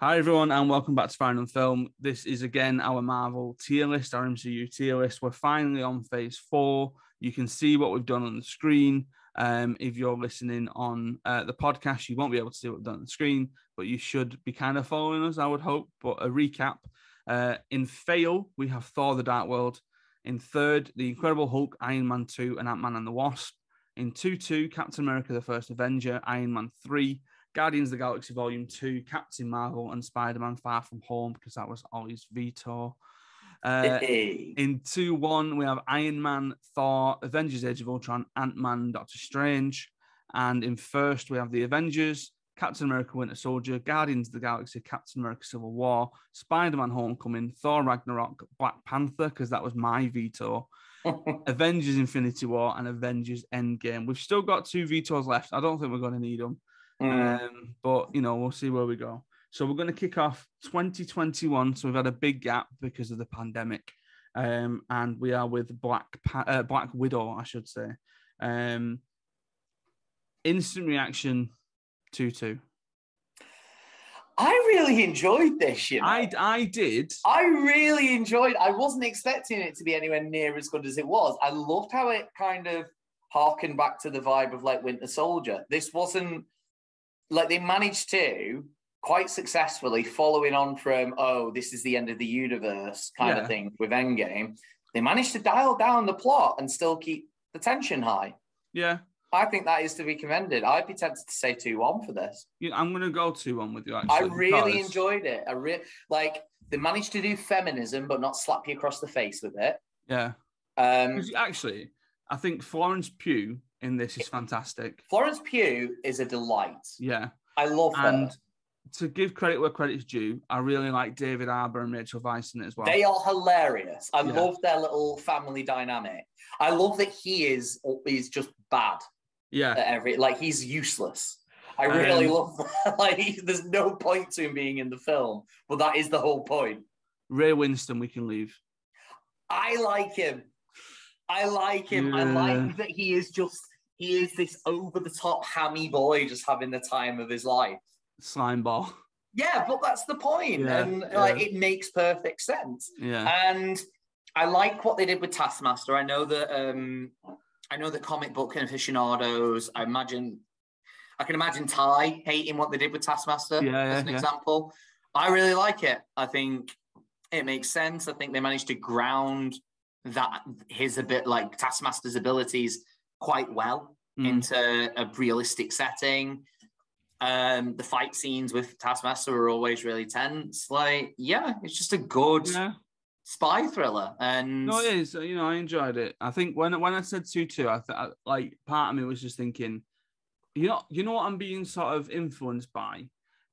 Hi everyone, and welcome back to Farrand on Film. This is again our Marvel tier list, our MCU tier list. We're finally on Phase 4. You can see what we've done on the screen. If you're listening on the podcast, you won't be able to see what we've done on the screen, but you should be kind of following us, I would hope. But a recap: in Fail, we have Thor: The Dark World. In third, The Incredible Hulk, Iron Man 2, and Ant-Man and the Wasp. In 2-2, Captain America: The First Avenger, Iron Man 3. Guardians of the Galaxy Volume 2, Captain Marvel, and Spider-Man Far From Home, because that was Ollie's veto. In 2-1, we have Iron Man, Thor, Avengers Age of Ultron, Ant-Man, Doctor Strange. And in first, we have The Avengers, Captain America Winter Soldier, Guardians of the Galaxy, Captain America Civil War, Spider-Man Homecoming, Thor Ragnarok, Black Panther, because that was my veto. Avengers Infinity War, and Avengers Endgame. We've still got 2 vetoes left. I don't think we're going to need them. But, you know, we'll see where we go. So we're going to kick off 2021. So we've had a big gap because of the pandemic. And we are with Black Widow, I should say. Instant reaction, 2-2. I really enjoyed this, you know. I did. I really enjoyed. I wasn't expecting it to be anywhere near as good as it was. I loved how it kind of harkened back to the vibe of like Winter Soldier. This wasn't like they managed to quite successfully, following on from, oh, this is the end of the universe kind of thing with Endgame. They managed to dial down the plot and still keep the tension high. Yeah. I think that is to be commended. I'd be tempted to say 2-1 for this. Yeah, I'm going to go 2-1 with you, actually. I really enjoyed it. They managed to do feminism, but not slap you across the face with it. Yeah. Actually, I think Florence Pugh in this is fantastic. Florence Pugh is a delight. Yeah. I love her. And to give credit where credit's due, I really like David Harbour and Rachel Weisz in it as well. They are hilarious. I love their little family dynamic. I love that he is just bad. Yeah. He's useless. I really love that. There's no point to him being in the film, but that is the whole point. Ray Winston, we can leave. I like him. Yeah. I like that he is this over-the-top hammy boy just having the time of his life. Slime ball. Yeah, but that's the point. Yeah, and it makes perfect sense. Yeah. And I like what they did with Taskmaster. I know that comic book aficionados, I can imagine Ty hating what they did with Taskmaster as an example. I really like it. I think it makes sense. I think they managed to ground Taskmaster's abilities quite well into a realistic setting. The fight scenes with Taskmaster are always really tense. It's just a good spy thriller. And no, it is. You know, I enjoyed it. I think when I said 2-2, part of me was just thinking, you know what I'm being sort of influenced by?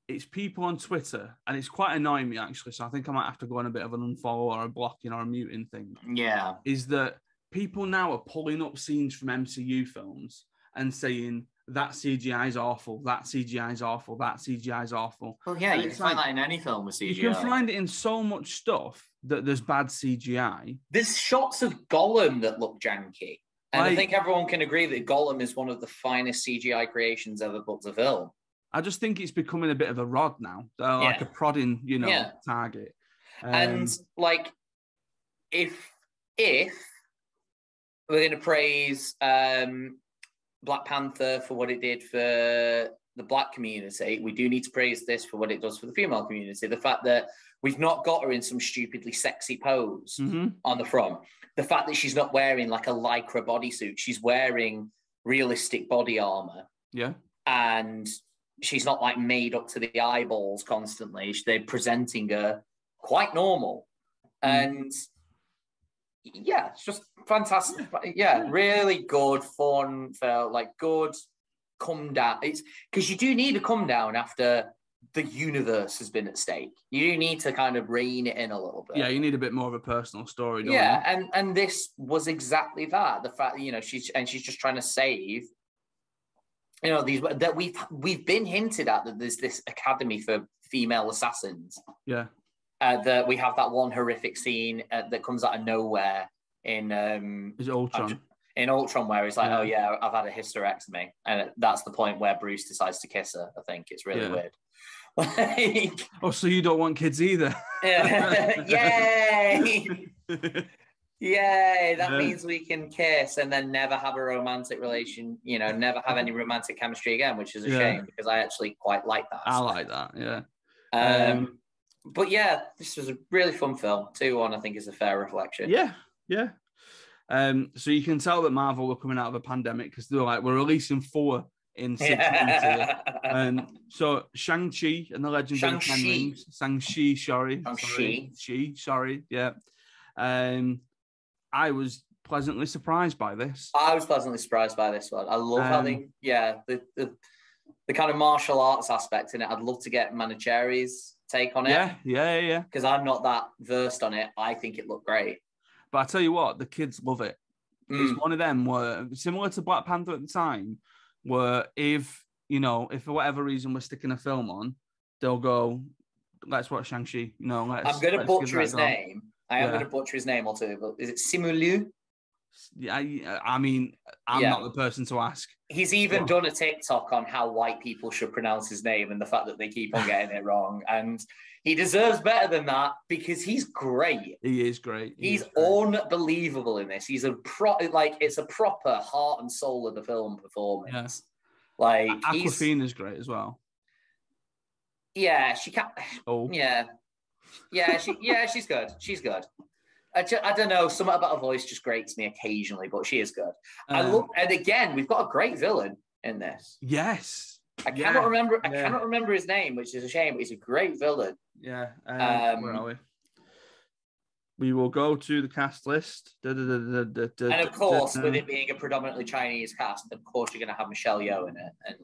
It's people on Twitter, and it's quite annoying me actually. So I think I might have to go on a bit of an unfollow or a blocking or a muting thing. Yeah, is that people now are pulling up scenes from MCU films and saying that CGI is awful, that CGI is awful, that CGI is awful. Well, yeah, you can find that in any film with CGI. You can find it in so much stuff that there's bad CGI. There's shots of Gollum that look janky. And I think everyone can agree that Gollum is one of the finest CGI creations ever put to film. I just think it's becoming a bit of a rod now, like a prodding, target. And if we're going to praise Black Panther for what it did for the Black community, we do need to praise this for what it does for the female community. The fact that we've not got her in some stupidly sexy pose on the front. The fact that she's not wearing like a Lycra bodysuit. She's wearing realistic body armor. Yeah. And she's not like made up to the eyeballs constantly. They're presenting her quite normal. And yeah, it's just fantastic. Yeah, really good, fun, felt like good come down. It's because you do need a come down after the universe has been at stake. You need to kind of rein it in a little bit. Yeah, you need a bit more of a personal story, don't you? And this was exactly that. The fact that, she's just trying to save, these that we've been hinted at that there's this academy for female assassins. Yeah. That we have that one horrific scene that comes out of nowhere in is it Ultron? In Ultron, where he's like, "Oh yeah, I've had a hysterectomy," and that's the point where Bruce decides to kiss her. I think it's really weird, Like, oh, so you don't want kids either? Yay! Yay! That Yeah. means we can kiss and then never have a romantic relation. Never have any romantic chemistry again, which is a shame because I actually quite like that. I like that. Yeah. But yeah, this was a really fun film. 2-1, I think, is a fair reflection. Yeah. Yeah. So you can tell that Marvel were coming out of a pandemic because they were like, we're releasing 4 in 6 months here. So Shang-Chi and the Legend of the Ten Rings. Shang-Chi, sorry. Yeah. I was pleasantly surprised by this. I was pleasantly surprised by this one. I love how the kind of martial arts aspect in it. I'd love to get Manicheri's take on it. Yeah. Because I'm not that versed on it. I think it looked great. But I tell you what, the kids love it. It's one of them where, similar to Black Panther at the time, where if for whatever reason we're sticking a film on, they'll go, let's watch Shang-Chi. I'm going to butcher his name. I am going to butcher his name or two, but is it Simu? Yeah, I mean, I'm not the person to ask. He's even done a TikTok on how white people should pronounce his name and the fact that they keep on getting it wrong. And he deserves better than that because he's great. He is great. He's unbelievable in this. He's it's a proper heart and soul of the film performance. Yeah. Like Awkwafina's great as well. Yeah, she can. Oh. Yeah, she's good. She's good. I don't know. Something about her voice just grates me occasionally, but she is good. And again, we've got a great villain in this. Yes. I cannot remember. I cannot remember his name, which is a shame. But he's a great villain. Yeah. Where are we? We will go to the cast list. And of course, with it being a predominantly Chinese cast, of course you're going to have Michelle Yeoh in it, and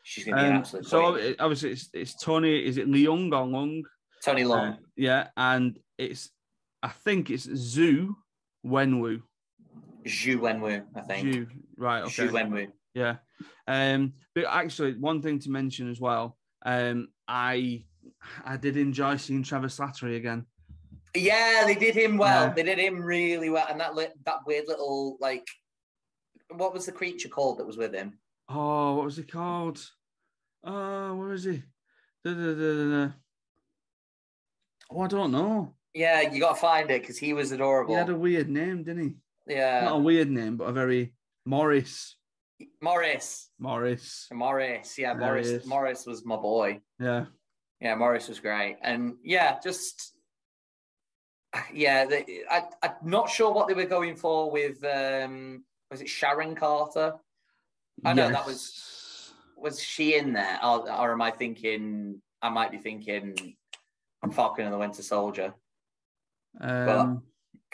she's going to be an absolute. So obviously it's Tony. Is it Leung or Lung? Tony Leung. And I think it's Zhu Wenwu. Zhu Wenwu, I think. Zhu, right? Okay. Zhu Wenwu. Yeah. But actually, one thing to mention as well. I did enjoy seeing Trevor Slattery again. Yeah, they did him well. They did him really well. And that weird little, what was the creature called that was with him? Oh, what was he called? Oh, where is he? Oh, I don't know. Yeah, you got to find it because he was adorable. He had a weird name, didn't he? Yeah. Not a weird name, but a very Morris. Yeah, Morris was my boy. Yeah. Yeah, Morris was great. And I'm not sure what they were going for with, was it Sharon Carter? I know that was she in there? Or am I thinking, I might be thinking Falcon and the Winter Soldier. Because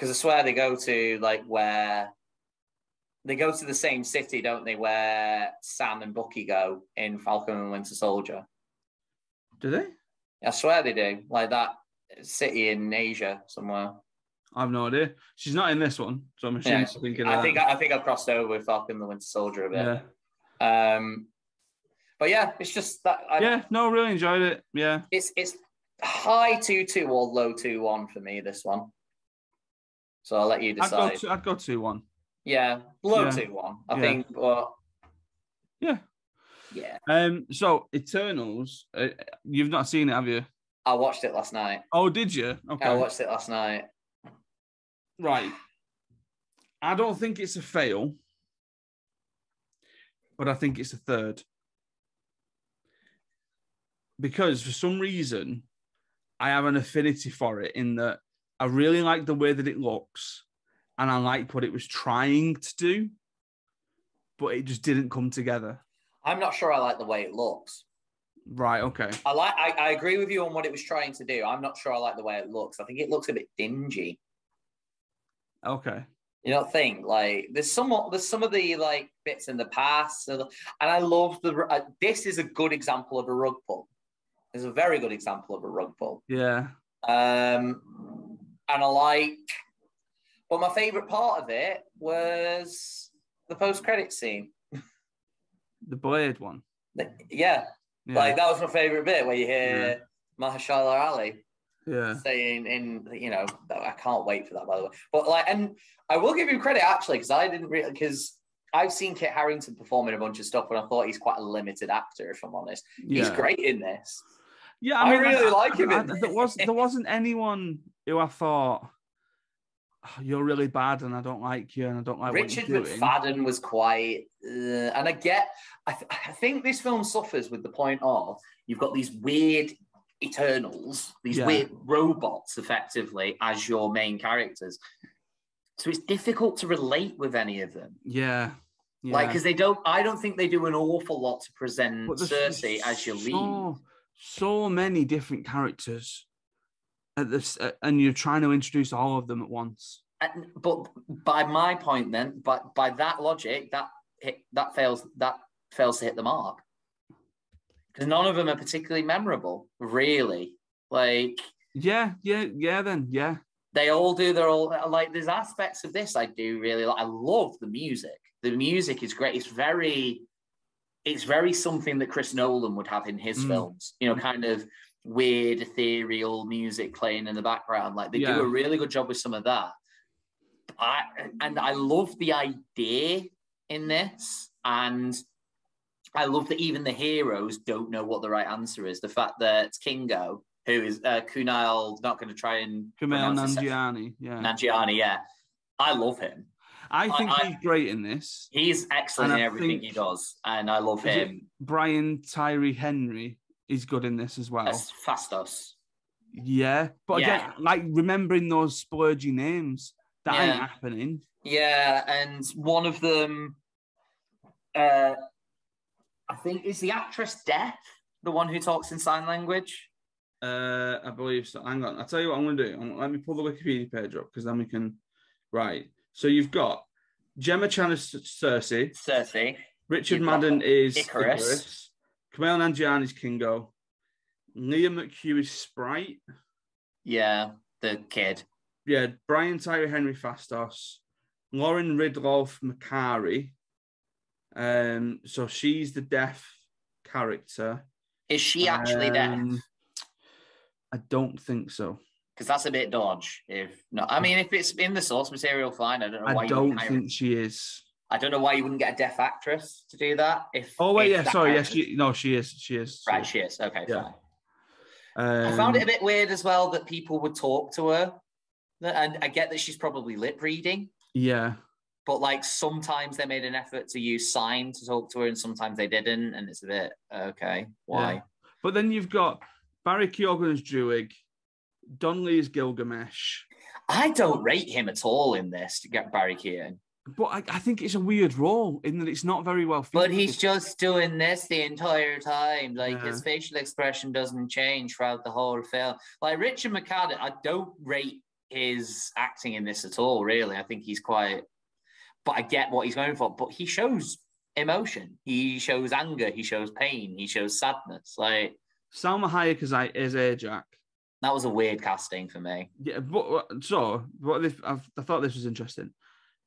I swear they go to they go to the same city, don't they, where Sam and Bucky go in Falcon and the Winter Soldier. Do they? I swear they do. Like that city in Asia somewhere. I have no idea. She's not in this one, so I'm assuming thinking I think I've crossed over with Falcon and the Winter Soldier a bit. Yeah. But yeah, it's just that. I really enjoyed it. Yeah. It's high 2-2 or low 2-1 for me, this one. So I'll let you decide. I'd go 2-1. Yeah, low 2-1, I think. But yeah. So Eternals, you've not seen it, have you? I watched it last night. Oh, did you? Okay. I watched it last night. Right. I don't think it's a fail, but I think it's a third. Because for some reason, I have an affinity for it in that I really like the way that it looks and I like what it was trying to do, but it just didn't come together. I'm not sure I like the way it looks. Right, okay. I agree with you on what it was trying to do. I'm not sure I like the way it looks. I think it looks a bit dingy. Okay. You don't think? There's some of the bits in the past, and I love this is a good example of a rug pull. It's a very good example of a rug pull. Yeah. And but my favorite part of it was the post-credit scene. The Blade one. Yeah. That was my favorite bit where you hear Mahershala Ali saying I can't wait for that, by the way. But and I will give you credit actually, because I didn't really, because I've seen Kit Harington perform in a bunch of stuff, and I thought he's quite a limited actor, if I'm honest. Yeah. He's great in this. Yeah, I really like him. There wasn't anyone who I thought, oh, you're really bad, and I don't like you, and I don't like Richard what you're doing. McFadden was quite, and I think this film suffers with the point of you've got these weird Eternals, these weird robots, effectively, as your main characters. So it's difficult to relate with any of them. Yeah. Like, because I don't think they do an awful lot to present Cersei as your lead. So many different characters at this, and you're trying to introduce all of them at once. But by my point, then, by that logic, that fails to hit the mark, because none of them are particularly memorable, really. Like, they all do. They're all like. There's aspects of this I do really like. I love the music. The music is great. It's very something that Chris Nolan would have in his films. You know, kind of weird, ethereal music playing in the background. Like, they do a really good job with some of that. I love the idea in this, and I love that even the heroes don't know what the right answer is. The fact that Kingo, who is Kumail, not going to try and Kumail Nanjiani, Nanjiani, yeah, I love him. I think he's great in this. He's excellent in everything he does, and I love him. Brian Tyree Henry is good in this as well. That's Fastos. Yeah, but again, like remembering those splurgy names, that ain't happening. Yeah, and one of them, I think, is the actress deaf, the one who talks in sign language. I believe so. Hang on, I'll tell you what I'm going to do. Let me pull the Wikipedia page up, because then we can. Right. So you've got Gemma Chan as Cersei. Richard Madden is Icarus. Kumail Nanjiani is Kingo. Liam McHugh is Sprite. Yeah, the kid. Yeah, Brian Tyree Henry Fastos. Lauren Ridloff Macari. So she's the deaf character. Is she actually deaf? I don't think so. Because that's a bit dodge. If it's in the source material, fine. I don't know why. I don't think she is. I don't know why you wouldn't get a deaf actress to do that. She is. She is. Right, she is. Okay, yeah. Fine. I found it a bit weird as well that people would talk to her, and I get that she's probably lip reading. Yeah. But like sometimes they made an effort to use sign to talk to her, and sometimes they didn't, and it's a bit okay. Why? Yeah. But then you've got Barry Keoghan as Druig. Donnelly is Gilgamesh. I don't rate him at all in this to get Barry Keoghan. But I think it's a weird role in that it's not very well featured. But he's just doing this the entire time. Like, his facial expression doesn't change throughout the whole film. Like, Richard McAdam, I don't rate his acting in this at all, really. I think he's quite... But I get what he's going for. But he shows emotion. He shows anger. He shows pain. He shows sadness. Like, Salma Hayek is Ajax. That was a weird casting for me. Yeah, but I thought this was interesting.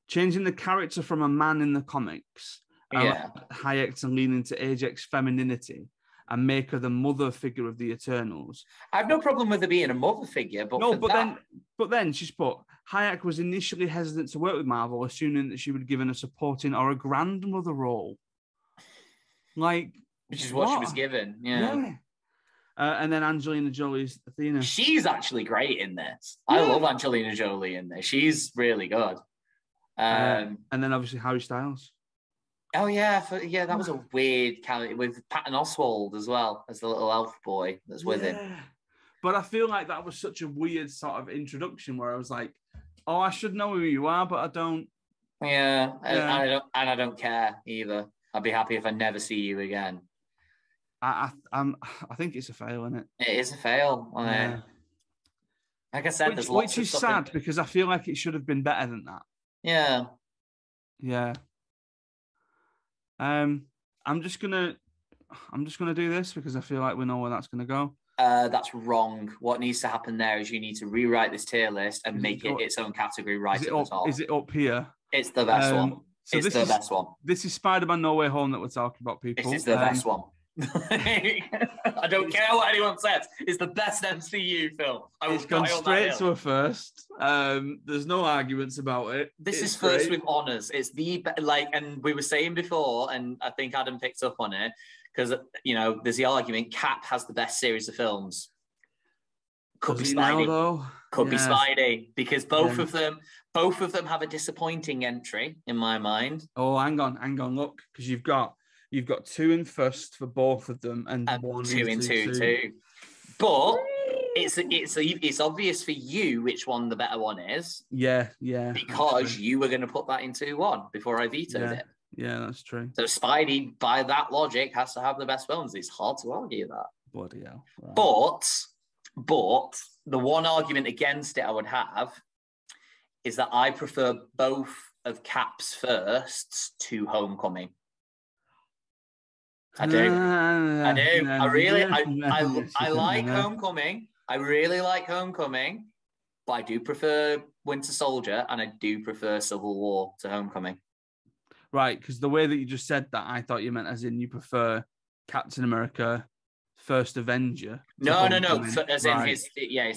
Changing the character from a man in the comics, Hayek to lean into Ajax's femininity and make her the mother figure of the Eternals. I have no problem with her being a mother figure, but then she's put Hayek was initially hesitant to work with Marvel, assuming that she would be given a supporting or a grandmother role. Like, which is what she was given. Yeah. And then Angelina Jolie's Athena. She's actually great in this. Yeah. I love Angelina Jolie in this. She's really good. And then obviously Harry Styles. Oh yeah, that was a weird character with Patton Oswalt as well as the little elf boy that's with him. But I feel like that was such a weird sort of introduction where I was like, "Oh, I should know who you are, but I don't." Yeah, and I don't care either. I'd be happy if I never see you again. I think it's a fail, isn't it? It is a fail. Yeah. Like I said, which is sad because I feel like it should have been better than that. Yeah. Yeah. I'm just gonna do this because I feel like we know where that's gonna go. That's wrong. What needs to happen there is you need to rewrite this tier list and make it its own category right at the top. Is it up here? It's the best one. So it's the best one. This is Spider-Man No Way Home that we're talking about, people. This is the best one. I don't care what anyone says. It's the best MCU film. It's gone straight to a first. There's no arguments about it. This is first with honors. It's the and we were saying before, and I think Adam picked up on it because there's the argument. Cap has the best series of films. Could be Spidey. Now, could be Spidey because both of them have a disappointing entry in my mind. Oh, hang on, look, because you've got 2 in first for both of them, and 1 2 in 2. But it's obvious for you which one the better one is. Yeah. Because you were going to put that in 2-1 before I vetoed it. Yeah, that's true. So Spidey, by that logic, has to have the best films. It's hard to argue that. Bloody hell. Right. But the one argument against it I would have is that I prefer both of Cap's firsts to Homecoming. I do. I like Homecoming. I really like Homecoming, but I do prefer Winter Soldier and I do prefer Civil War to Homecoming. Right, because the way that you just said that, I thought you meant as in you prefer Captain America, First Avenger. No. As in his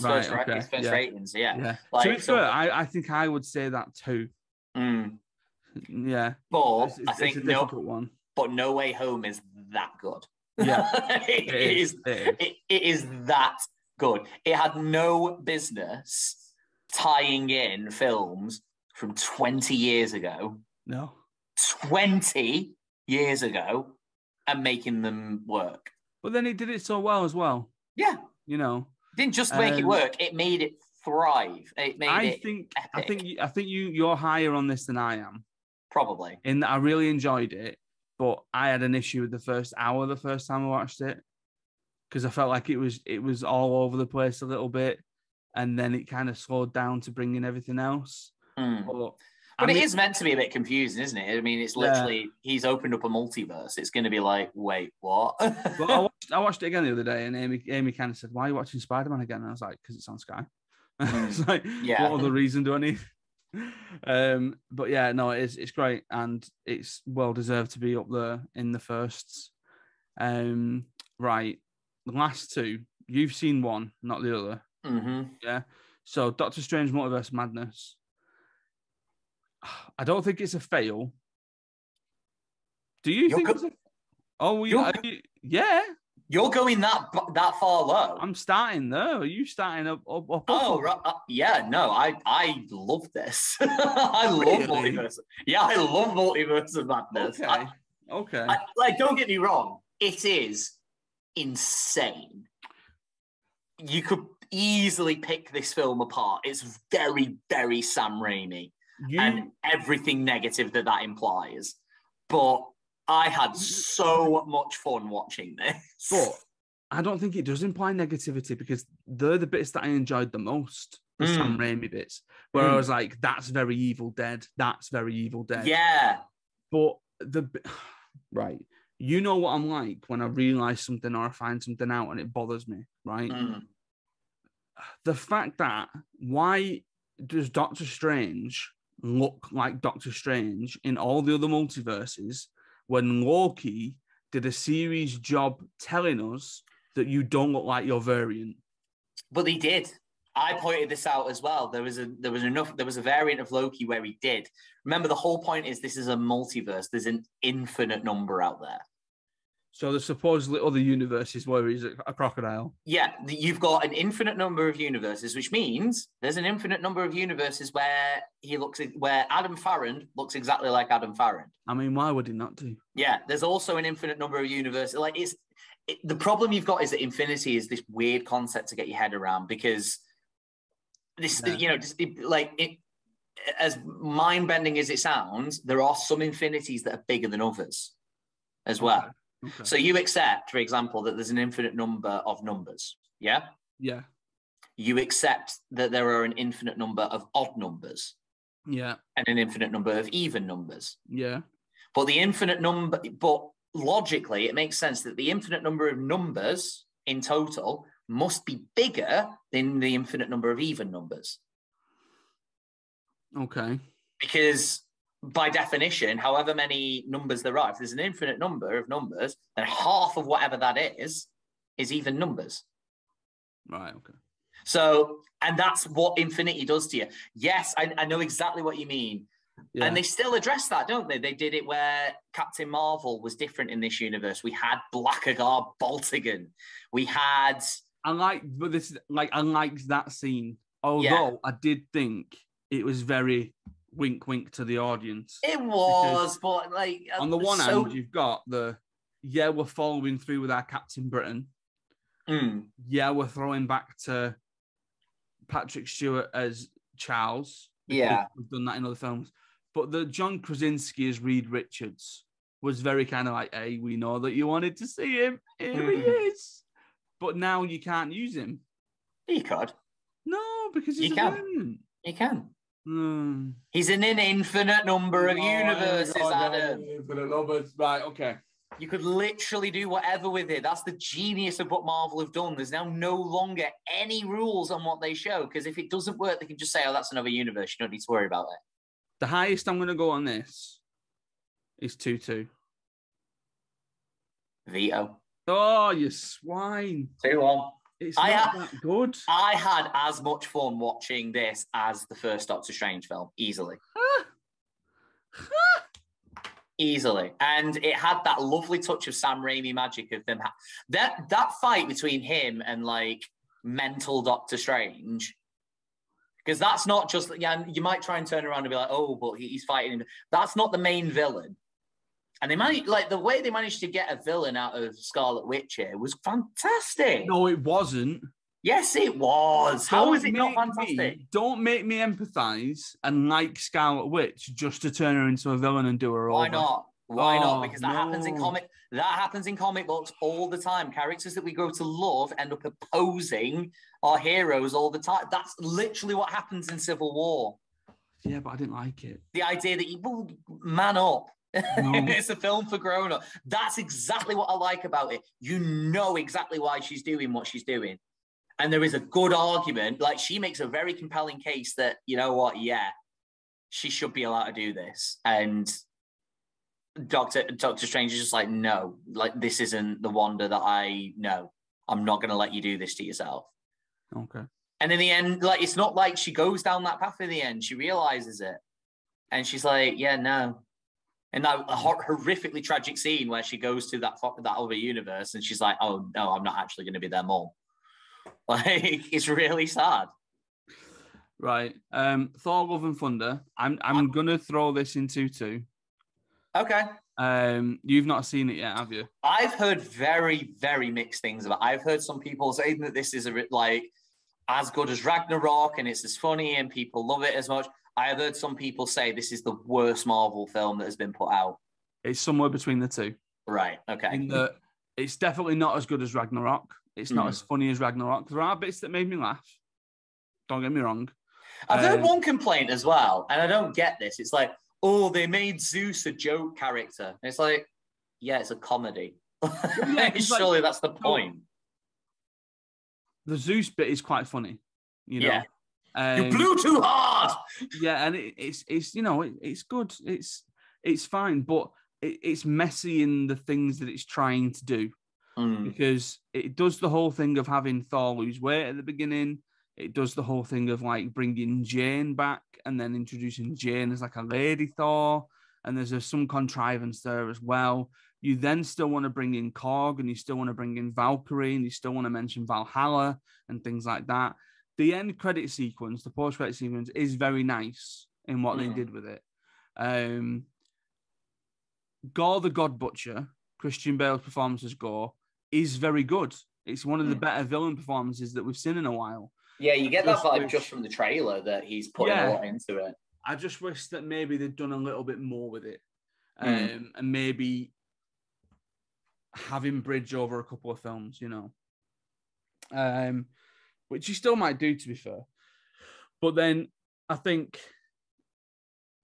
first ratings. Yeah. Like, to be fair, I think I would say that too. Yeah. But I think it's a difficult one. But No Way Home is that good. Yeah. it is that good. It had no business tying in films from 20 years ago. No. 20 years ago and making them work. But then he did it so well as well. Yeah. It didn't just make it work, it made it thrive. It made I think you're higher on this than I am. Probably. In that I really enjoyed it, but I had an issue with the first hour the first time I watched it. Because I felt like it was all over the place a little bit. And then it kind of slowed down to bring in everything else. But it is meant to be a bit confusing, isn't it? I mean, it's literally, he's opened up a multiverse. It's going to be like, wait, what? Well, I watched it again the other day, and Amy kind of said, why are you watching Spider-Man again? And I was like, because it's on Sky. It's like, what other reason do I need? But yeah, no, it's great, and it's well-deserved to be up there in the firsts. Right, the last 2, you've seen one, not the other. Yeah, so Doctor Strange Multiverse Madness. I don't think it's a fail. Do you think it's a... yeah. You're going that far low. I'm starting there. Are you starting up? Oh, right. Yeah, no, I love this. I love Multiverse. Yeah, I love Multiverse of Madness. Okay. Don't get me wrong. It is insane. You could easily pick this film apart. It's very, very Sam Raimi. And everything negative that implies. But I had so much fun watching this. But I don't think it does imply negativity because they're the bits that I enjoyed the most, the Sam Raimi bits, where I was like, that's very Evil Dead. That's very Evil Dead. Yeah. But right. You know what I'm like when I realize something or I find something out and it bothers me, right? The fact that why does Doctor Strange look like Doctor Strange in all the other multiverses when Loki did a series job telling us that you don't look like your variant? But he did. I pointed this out as well. There was a variant of Loki where he did. Remember, the whole point is this is a multiverse. There's an infinite number out there. So there's supposedly other universes where he's a crocodile. Yeah, you've got an infinite number of universes, which means there's an infinite number of universes where Adam Farrand looks exactly like Adam Farrand. I mean, why would he not do? Yeah, there's also an infinite number of universes. The problem you've got is that infinity is this weird concept to get your head around because this, as mind-bending as it sounds, there are some infinities that are bigger than others as well. Okay. So you accept, for example, that there's an infinite number of numbers, yeah? Yeah. You accept that there are an infinite number of odd numbers. Yeah. And an infinite number of even numbers. Yeah. But logically, it makes sense that the infinite number of numbers in total must be bigger than the infinite number of even numbers. Okay. Because by definition, however many numbers there are, if there's an infinite number of numbers, then half of whatever that is even numbers. Right, okay. So, and that's what infinity does to you. Yes, I know exactly what you mean. Yeah. And they still address that, don't they? They did it where Captain Marvel was different in this universe. We had Blackagar Baltigan. We had... I liked that scene. Although I did think it was very wink, wink to the audience. It was, but like... On the one hand, you've got we're following through with our Captain Britain. Yeah, we're throwing back to Patrick Stewart as Charles. Yeah. We've done that in other films. But the John Krasinski as Reed Richards was very kind of like, hey, we know that you wanted to see him. Here he is. But now you can't use him. You could. No, because he's a variant. You can. He's in an infinite number of universes, Adam. Infinite numbers. Right, okay. You could literally do whatever with it. That's the genius of what Marvel have done. There's now no longer any rules on what they show, because if it doesn't work, they can just say, oh, that's another universe. You don't need to worry about it. The highest I'm going to go on this is 2-2. Veto. Oh, you swine. 2-1. It's not that good. I had as much fun watching this as the first Doctor Strange film, easily. Easily. And it had that lovely touch of Sam Raimi magic of them. That fight between him and like mental Doctor Strange, because that's not just, you might try and turn around and be like, oh, but he's fighting him. That's not the main villain. And they managed, like, the way they managed to get a villain out of Scarlet Witch here was fantastic. No, it wasn't. Yes, it was. How is it not fantastic? Don't make me empathise and like Scarlet Witch just to turn her into a villain and do her over. Why not? Why not? Because that happens in comic. That happens in comic books all the time. Characters that we grow to love end up opposing our heroes all the time. That's literally what happens in Civil War. Yeah, but I didn't like it. The idea that you man up. No. It's a film for grown-up. That's exactly what I like about it. You know exactly why she's doing what she's doing. And there is a good argument. Like, she makes a very compelling case that, you know what, she should be allowed to do this. And Doctor Strange is just like, no, like, this isn't the Wanda that I know. I'm not going to let you do this to yourself. Okay. And in the end, like, it's not like she goes down that path in the end. She realizes it. And she's like, yeah, no. And that horrifically tragic scene where she goes to that other universe and she's like, oh, no, I'm not actually going to be their mom. Like, it's really sad. Right. Thor, Love and Thunder. I'm going to throw this in 2-2. Okay. You've not seen it yet, have you? I've heard very, very mixed things about it. I've heard some people saying that this is as good as Ragnarok and it's as funny and people love it as much. I have heard some people say this is the worst Marvel film that has been put out. It's somewhere between the two. Right, okay. It's definitely not as good as Ragnarok. It's not as funny as Ragnarok. There are bits that made me laugh. Don't get me wrong. I've heard one complaint as well, and I don't get this. It's like, oh, they made Zeus a joke character. And it's like, yeah, it's a comedy. Yeah, surely that's the point. The Zeus bit is quite funny, you know. Yeah. You blew too hard. Yeah, and it's you know, it's good. It's fine, but it's messy in the things that it's trying to do. Because it does the whole thing of having Thor lose weight at the beginning. It does the whole thing of like bringing Jane back and then introducing Jane as like a lady Thor. And there's some contrivance there as well. You then still want to bring in Korg and you still want to bring in Valkyrie and you still want to mention Valhalla and things like that. The end credit sequence, the post-credit sequence, is very nice in what they did with it. Gore the God Butcher, Christian Bale's performance as Gore, is very good. It's one of the better villain performances that we've seen in a while. Yeah, you get that vibe just from the trailer that he's putting a lot into it. I just wish that maybe they'd done a little bit more with it. And maybe have him bridge over a couple of films, you know. Which you still might do, to be fair. But then I think,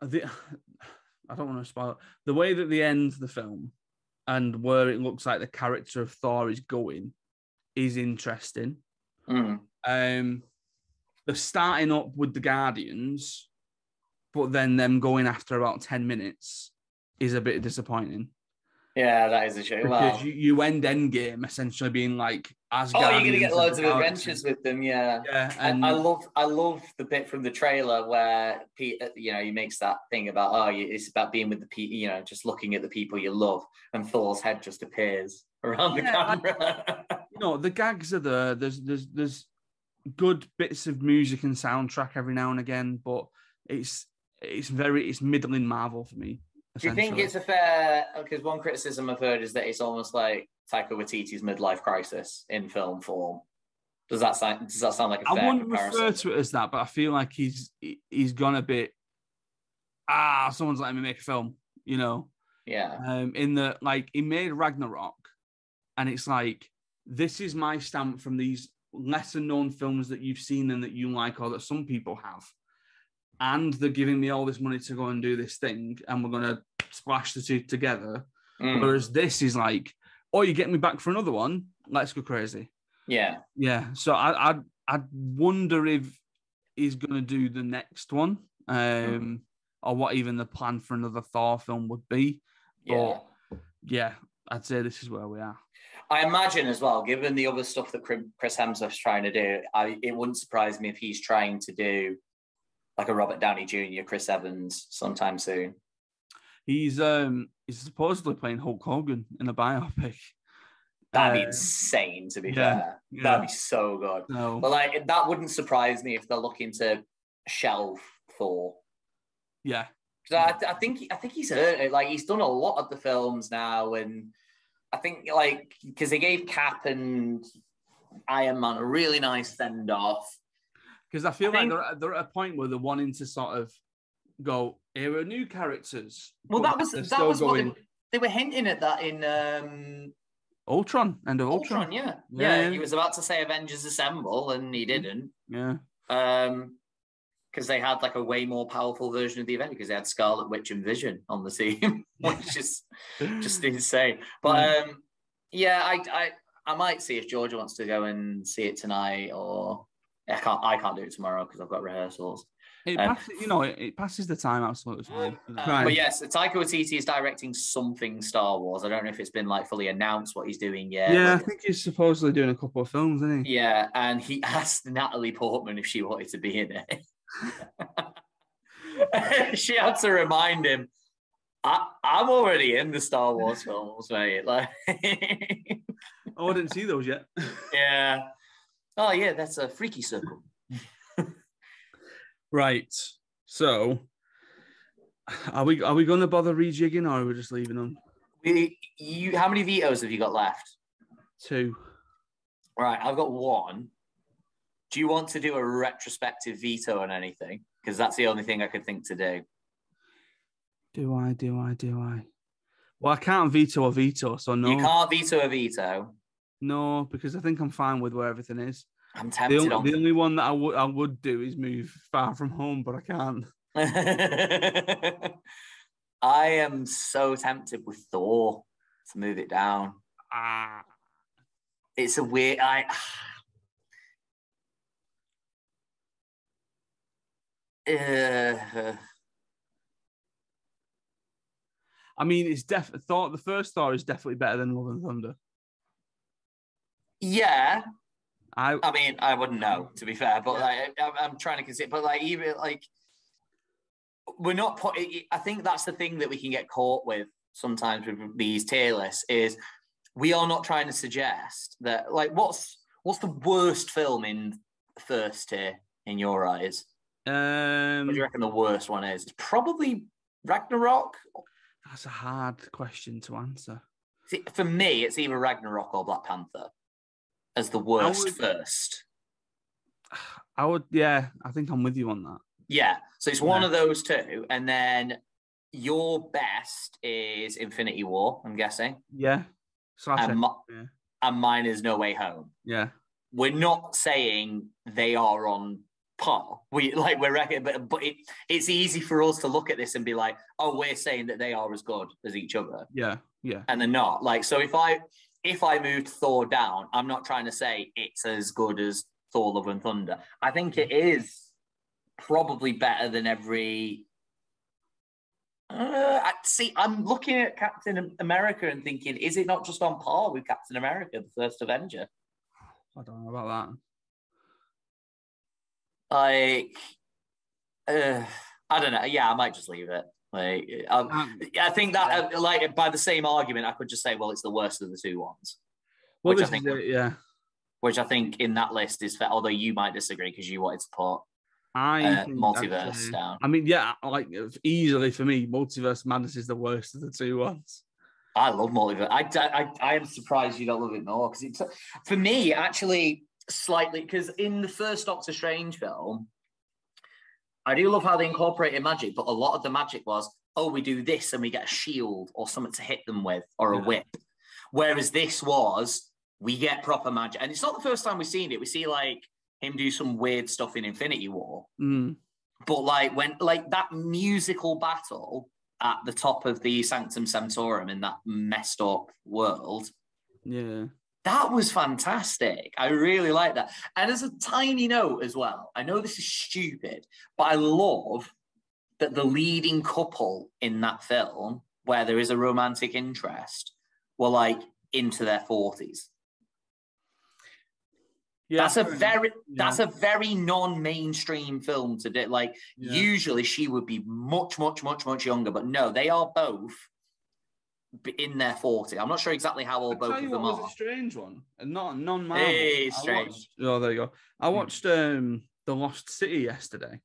I don't want to spoil it, the way that they end the film and where it looks like the character of Thor is going is interesting. They're starting up with the Guardians but then them going after about 10 minutes is a bit disappointing. Yeah, that is a shame. Because you end Endgame essentially being like Asgard. Oh, you're gonna get loads of adventures with them, yeah. Yeah, and I love the bit from the trailer where Pete, he makes that thing about it's about being with the people, just looking at the people you love, and Thor's head just appears around the camera. The gags are there. There's good bits of music and soundtrack every now and again, but it's middling Marvel for me. Do you think it's a fair? Because one criticism I've heard is that it's almost like Taika Waititi's midlife crisis in film form. Does that sound like a fair comparison? I wouldn't refer to it as that, but I feel like he's gone a bit. Someone's letting me make a film, Yeah. In the he made Ragnarok, and it's like, this is my stamp from these lesser known films that you've seen and that you like, or that some people have. And they're giving me all this money to go and do this thing, and we're going to splash the two together. Whereas this is like, oh, you get me back for another one? Let's go crazy. Yeah. Yeah. So I wonder if he's going to do the next one, or what even the plan for another Thor film would be. But yeah, I'd say this is where we are. I imagine as well, given the other stuff that Chris Hemsworth's trying to do, it wouldn't surprise me if he's trying to do like a Robert Downey Jr., Chris Evans sometime soon. He's supposedly playing Hulk Hogan in a biopic. That'd be insane, to be fair. Yeah. That'd be so good. No. But that wouldn't surprise me if they're looking to shelve Thor. Yeah. I think he's earned it. He's done a lot of the films now, and I think because they gave Cap and Iron Man a really nice send off. Because I feel like they're at a point where they're wanting to sort of go, here are new characters. Well, that was what they were hinting at that in Ultron, end of Ultron. Yeah. He was about to say Avengers Assemble, and he didn't. Yeah. Because they had a way more powerful version of the event, because they had Scarlet Witch and Vision on the team, which is just insane. But I might see if Georgia wants to go and see it tonight, or I can't do it tomorrow because I've got rehearsals. It passes the time absolutely fine. But yes, Taika Waititi is directing something Star Wars. I don't know if it's been fully announced what he's doing yet. Yeah, I think he's supposedly doing a couple of films, isn't he? Yeah, and he asked Natalie Portman if she wanted to be in it. She had to remind him, I'm already in the Star Wars films, mate. I didn't see those yet. Yeah. Oh yeah, that's a freaky circle. Right. So, are we going to bother rejigging, or are we just leaving them? How many vetoes have you got left? 2. Right, I've got 1. Do you want to do a retrospective veto on anything? Because that's the only thing I could think to do. Do I? Well, I can't veto a veto, so no. You can't veto a veto? No, because I think I'm fine with where everything is. I'm tempted the only one that I would do is move Far From Home, but I can't. I am so tempted with Thor to move it down. It's a weird... I mean, it's Thor. The first Thor is definitely better than Love and Thunder. Yeah, I mean, I wouldn't know, to be fair, but I'm trying to consider. But even we're not I think that's the thing that we can get caught with sometimes with these tier lists, is we are not trying to suggest that what's the worst film in the first tier in your eyes? What do you reckon the worst one is? It's probably Ragnarok. That's a hard question to answer. See, for me, it's either Ragnarok or Black Panther as the worst first. I think I'm with you on that. Yeah, so it's one of those two, and then your best is Infinity War, I'm guessing. Yeah. And mine is No Way Home. Yeah. We're not saying they are on par. We're reckoning, but it's easy for us to look at this and be like, oh, we're saying that they are as good as each other. Yeah, yeah. And they're not. So if I moved Thor down, I'm not trying to say it's as good as Thor: Love and Thunder. I think it is probably better than every See, I'm looking at Captain America and thinking, is it not just on par with Captain America, the first Avenger? I don't know about that. Like, I don't know. Yeah, I might just leave it. Like, I think that, like, by the same argument, I could just say, well, it's the worst of the two ones. Well, which I think, yeah. Which I think in that list is fair, although you might disagree because you wanted to put Multiverse down. I mean, yeah, like easily for me, Multiverse Madness is the worst of the two ones. I love Multiverse. I am surprised you don't love it more because it's, for me, actually slightly, because in the first Doctor Strange film, I do love how they incorporated magic, but a lot of the magic was, oh, we do this and we get a shield or something to hit them with or a whip. Whereas this was, we get proper magic. And it's not the first time we've seen it. We see like him do some weird stuff in Infinity War. But like when like that musical battle at the top of the Sanctum Sanctorum in that messed up world. Yeah. That was fantastic. I really like that. And as a tiny note as well, I know this is stupid, but I love that the leading couple in that film, where there is a romantic interest, were like into their 40s. Yeah, that's a very non-mainstream film to do. Like usually she would be much younger, but no, they are both in their 40s. I'm not sure exactly how old both of them are. Was a strange one, and not non-Marvel. Hey, strange. Oh, there you go. I watched The Lost City yesterday,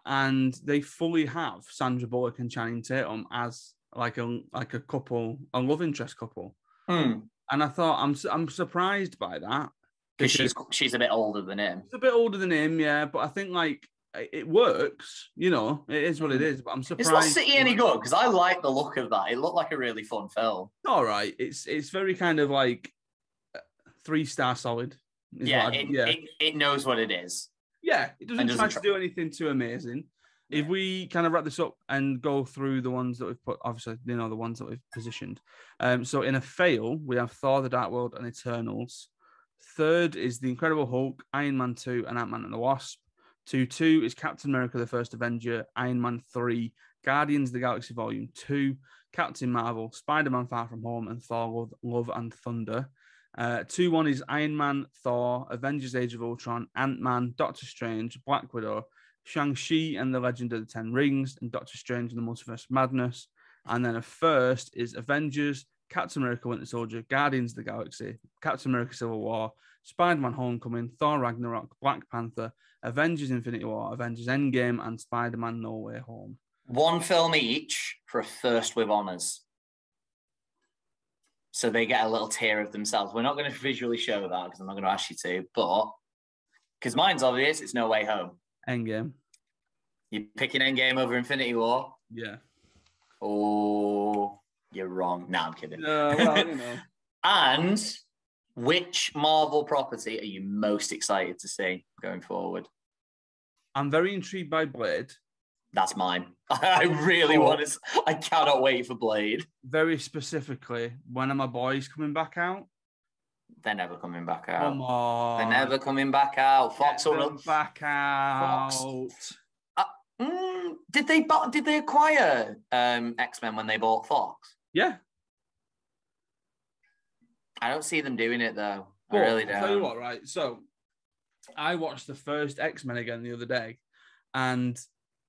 and they fully have Sandra Bullock and Channing Tatum as like a couple, a love interest couple. And I thought I'm surprised by that. Because she's a bit older than him. She's a bit older than him, yeah. But I think like it works, you know. It is what it is. But I'm surprised. Is Lost City any good? Because I like the look of that. It looked like a really fun film. All right, it's very kind of like 3-star solid. It knows what it is. Yeah, it doesn't try to do anything too amazing. Yeah. If we kind of wrap this up and go through the ones that we've put, obviously, you know, the ones that we've positioned. So in a fail, we have Thor: The Dark World and Eternals. Third is The Incredible Hulk, Iron Man 2, and Ant-Man and the Wasp. 2 is Captain America, The First Avenger, Iron Man 3, Guardians of the Galaxy Volume 2, Captain Marvel, Spider-Man Far From Home, and Thor: Love and Thunder. 2-1 is Iron Man, Thor, Avengers Age of Ultron, Ant-Man, Doctor Strange, Black Widow, Shang-Chi and the Legend of the Ten Rings, and Doctor Strange and the Multiverse of Madness. And then a first is Avengers, Captain America Winter Soldier, Guardians of the Galaxy, Captain America Civil War, Spider-Man Homecoming, Thor Ragnarok, Black Panther, Avengers Infinity War, Avengers Endgame, and Spider-Man No Way Home. One film each for a first with honours. So they get a little tier of themselves. We're not going to visually show that because I'm not going to ask you to, but because mine's obvious, it's No Way Home. Endgame. You're picking Endgame over Infinity War? Yeah. Oh, you're wrong. No, I'm kidding. Well, you know. And which Marvel property are you most excited to see going forward? I'm very intrigued by Blade. That's mine. I really want to. I cannot wait for Blade. Very specifically, when are my boys coming back out? They're never coming back out. Come on. They're never coming back out. Fox will back out. Fox. Did they acquire X-Men when they bought Fox? Yeah. I don't see them doing it though. But, I really don't. I'll tell you what, right? So I watched the first X-Men again the other day, and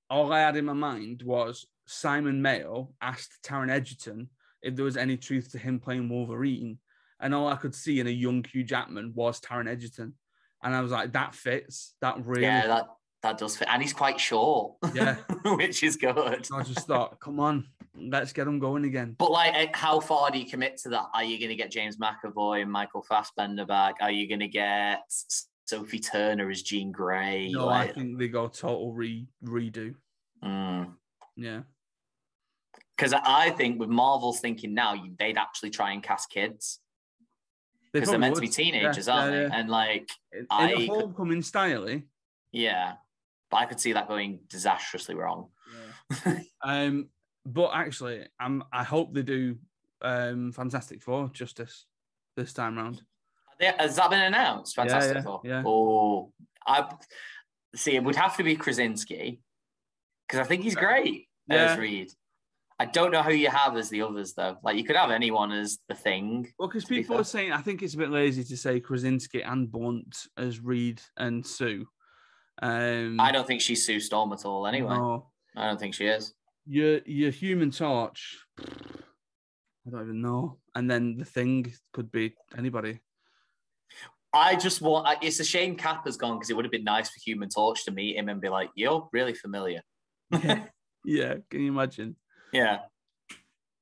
all I had in my mind was Simon Mayo asked Taron Egerton if there was any truth to him playing Wolverine, and all I could see in a young Hugh Jackman was Taron Egerton, and I was like, that fits. That really. Yeah, that does fit, and he's quite short. Yeah, which is good. I just thought, come on, let's get him going again. But like, how far do you commit to that? Are you going to get James McAvoy and Michael Fassbender back? Are you going to get Sophie Turner as Jean Grey? No, I think they go total redo. Yeah. Because I think with Marvel's thinking now, they'd actually try and cast kids. Because they're meant to be teenagers, aren't they? And like... In a Homecoming style. Yeah. But I could see that going disastrously wrong. Yeah. But actually, I hope they do Fantastic Four justice this time round. Has that been announced? Fantastic Four? Yeah. Oh, it would have to be Krasinski because I think he's great as Reed. I don't know who you have as the others, though. Like, you could have anyone as the Thing. Well, because people are saying, I think it's a bit lazy to say Krasinski and Blunt as Reed and Sue. I don't think she's Sue Storm at all, anyway. No. I don't think she is. Your Human Torch, I don't even know. And then the Thing could be anybody. I just want... It's a shame Cap has gone, because it would have been nice for Human Torch to meet him and be like, you're really familiar. Yeah, can you imagine? Yeah.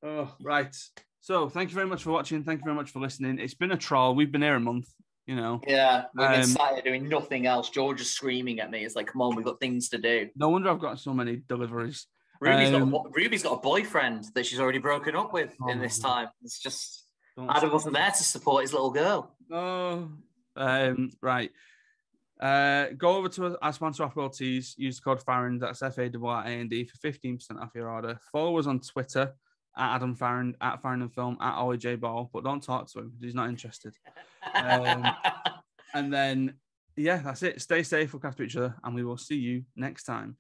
Oh, right. So thank you very much for watching. Thank you very much for listening. It's been a troll. We've been here a month, you know. Yeah, we've been sat here doing nothing else. George is screaming at me. It's like, come on, we've got things to do. No wonder I've got so many deliveries. Ruby's got a boyfriend that she's already broken up with in this time. It's just... Adam wasn't there to support his little girl. Oh, right. Go over to our sponsor off World Tees, use the code Farrand, that's FARRAND for 15% off your order. Follow us on Twitter at Adam Farrand, at Farrand and Film, at Ollie J Ball, but don't talk to him, he's not interested. And then, yeah, that's it. Stay safe, look after each other, and we will see you next time.